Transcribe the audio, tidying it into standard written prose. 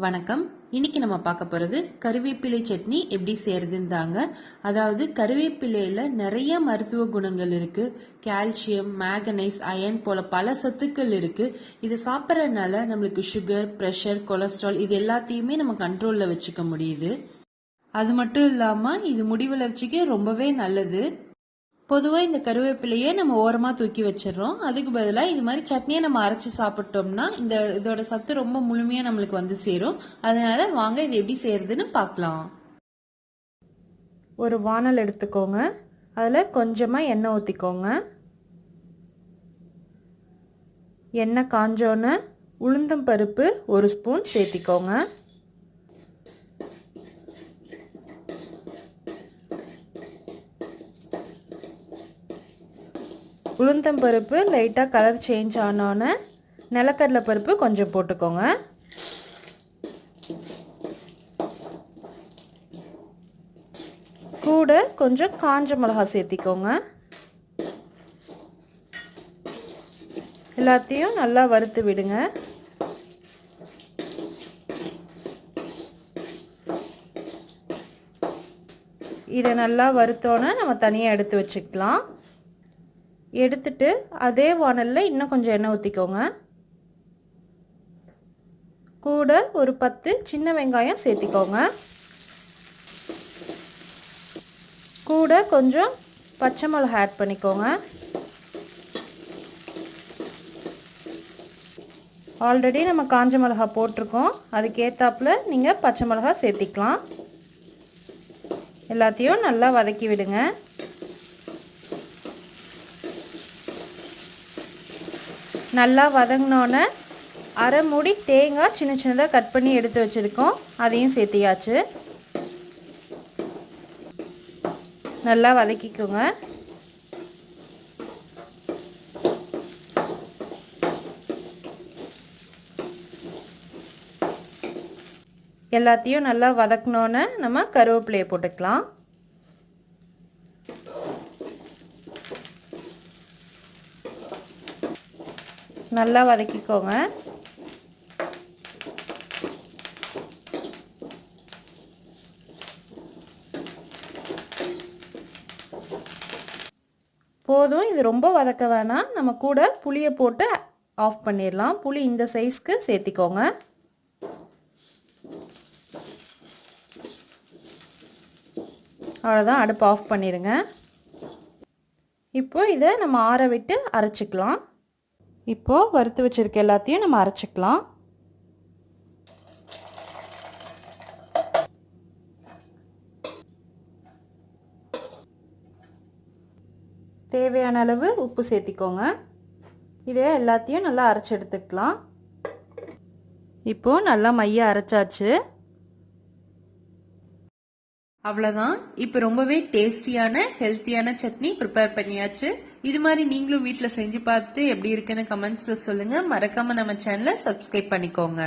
வணக்கம். இன்னைக்கு நம்ம பார்க்க போறது கருவேப்பிலை சட்னி எப்படி செய்யறதுன்னு தாங்க. அதாவது கருவேப்பிலையில நிறைய மருத்துவ குணங்கள் இருக்கு. கால்சியம், மேங்கனைஸ், அயன் போல பல சத்துக்கள் இருக்கு. இதை சாப்பிட்றதுனால நம்மளுக்கு சுகர், பிரஷர், கொலஸ்ட்ரால் இது எல்லாத்தையுமே நம்ம கண்ட்ரோல்ல வச்சுக்க முடியுது. அது மட்டும் இல்லாம இது முடி வளர்ச்சிக்கு ரொம்பவே நல்லது. பொதுவாக இந்த கருவேப்பிலையே நம்ம ஓரமாக தூக்கி வச்சிடறோம். அதுக்கு பதிலாக இது மாதிரி சட்னியை நம்ம அரைச்சி சாப்பிட்டோம்னா இதோட சத்து ரொம்ப முழுமையாக நம்மளுக்கு வந்து சேரும். அதனால வாங்க இது எப்படி செய்யறதுன்னு பார்க்கலாம். ஒரு வானல் எடுத்துக்கோங்க. அதில் கொஞ்சமாக எண்ணெய் ஊற்றிக்கோங்க. எண்ணெய் காஞ்சோன்னு உளுந்தம் பருப்பு 1 ஸ்பூன் சேர்த்திக்கோங்க. உளுந்தம் பருப்பு லைட்டாக கலர் சேஞ்ச் ஆனோன்னே நிலக்கடலை பருப்பு கொஞ்சம் போட்டுக்கோங்க. கூட கொஞ்சம் காஞ்ச மிளகாய் சேர்த்திக்கோங்க. எல்லாத்தையும் நல்லா வறுத்து விடுங்க. இதை நல்லா வறுத்தோன்னே நம்ம தனியாக எடுத்து வச்சுக்கலாம். எடுத்துட்டு அதே வானலில் இன்னும் கொஞ்சம் எண்ணெய் ஊற்றிக்கோங்க. கூட ஒரு 10 சின்ன வெங்காயம் சேர்த்திக்கோங்க. கூட கொஞ்சம் பச்சை மிளகாய் ஆட் பண்ணிக்கோங்க. ஆல்ரெடி நம்ம காஞ்ச மிளகாய் போட்டிருக்கோம். அதுக்கேற்றாப்புல நீங்கள் பச்சை மிளகாய் சேர்த்திக்கலாம். எல்லாத்தையும் நல்லா வதக்கி விடுங்க. நல்லா வதங்கினோன்னே அரை மூடி தேங்காய் சின்ன சின்னதாக கட் பண்ணி எடுத்து வச்சுருக்கோம். அதையும் சேர்த்தியாச்சு. நல்லா வதக்கிக்கோங்க. எல்லாத்தையும் நல்லா வதக்கினோன்னே நம்ம கருவேப்பிலையை போட்டுக்கலாம். நல்லா வதக்கிக்கோங்க. போதும், இது ரொம்ப வதக்க வேணாம். நம்ம கூட புளியை போட்டு ஆஃப் பண்ணிடலாம். புளி இந்த சைஸ்க்கு சேர்த்திக்கோங்க. அவ்வளோதான், அடுப்பு ஆஃப் பண்ணிடுங்க. இப்போ இதை நம்ம ஆற விட்டு அரைச்சிக்கலாம். இப்போது வறுத்து வச்சுருக்க எல்லாத்தையும் நம்ம அரைச்சிக்கலாம். தேவையான அளவு உப்பு சேர்த்திக்கோங்க. இதை எல்லாத்தையும் நல்லா அரைச்சி எடுத்துக்கலாம். இப்போது நல்லா மைய அரைச்சாச்சு. அவ்வளோதான். இப்போ ரொம்பவே டேஸ்டியான ஹெல்த்தியான சட்னி ப்ரிப்பேர் பண்ணியாச்சு. இது மாதிரி நீங்களும் வீட்டில் செஞ்சு பார்த்து எப்படி இருக்குன்னு கமெண்ட்ஸில் சொல்லுங்கள். மறக்காமல் நம்ம சேனலை சப்ஸ்கிரைப் பண்ணிக்கோங்க.